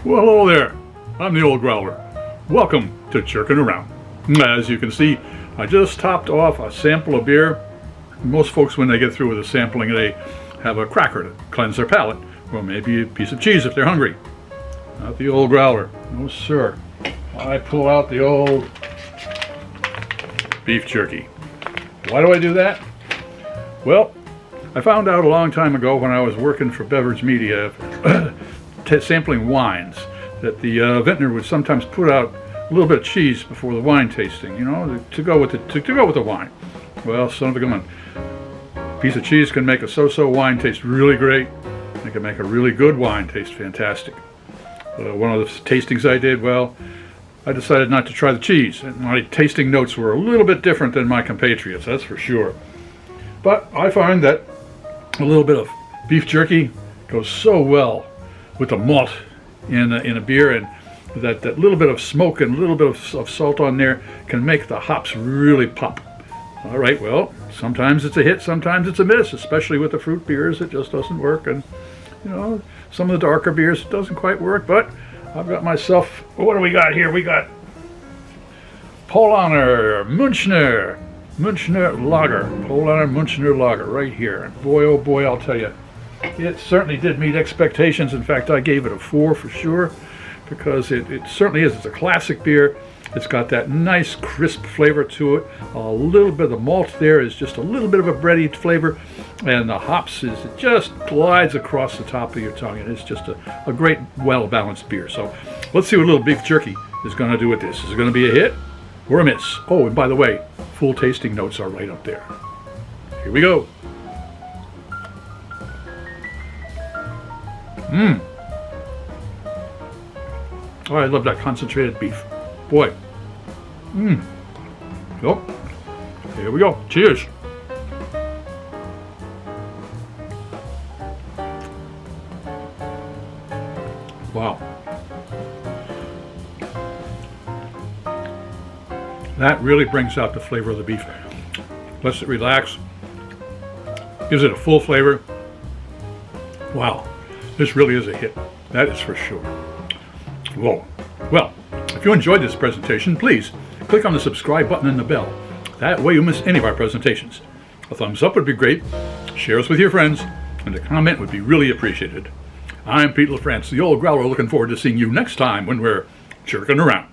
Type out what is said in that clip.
Well, hello there. I'm the old Growler. Welcome to Jerkin Around. As you can see, I just topped off a sample of beer. Most folks, when they get through with a sampling, they have a cracker to cleanse their palate, or maybe a piece of cheese if they're hungry. Not the old Growler. No, sir. I pull out the old beef jerky. Why do I do that? Well, I found out a long time ago when I was working for beverage media, sampling wines, that the vintner would sometimes put out a little bit of cheese before the wine tasting, you know, to go with the wine. Well, son of a gun, a piece of cheese can make a so-so wine taste really great. It can make a really good wine taste fantastic. One of the tastings I did, well, I decided not to try the cheese, and my tasting notes were a little bit different than my compatriots, that's for sure. But I find that a little bit of beef jerky goes so well with the malt in a beer, and that little bit of smoke and a little bit of salt on there can make the hops really pop. All right, well, sometimes it's a hit, sometimes it's a miss, especially with the fruit beers. It just doesn't work, and you know, some of the darker beers it doesn't quite work. But I've got myself, what do we got here? We got Paulaner Munchner Lager. Paulaner Munchner Lager right here. And boy, oh boy, I'll tell you, it certainly did meet expectations. In fact, I gave it a 4 for sure, because it certainly is. It's a classic beer. It's got that nice crisp flavor to it. A little bit of the malt there is just a little bit of a bready flavor, and the hops it just glides across the top of your tongue, and it's just a great, well-balanced beer. So let's see what a little beef jerky is going to do with this. Is it going to be a hit or a miss? Oh, and by the way, full tasting notes are right up there. Here we go. Oh, I love that concentrated beef. Boy. Oh, here we go. Cheers. Wow. That really brings out the flavor of the beef. Lets it relax. Gives it a full flavor. Wow. This really is a hit. That is for sure. Whoa. Well, if you enjoyed this presentation, please click on the subscribe button and the bell. That way you miss any of our presentations. A thumbs up would be great. Share us with your friends, and a comment would be really appreciated. I'm Pete LaFrance, the old Growler, looking forward to seeing you next time when we're jerking around.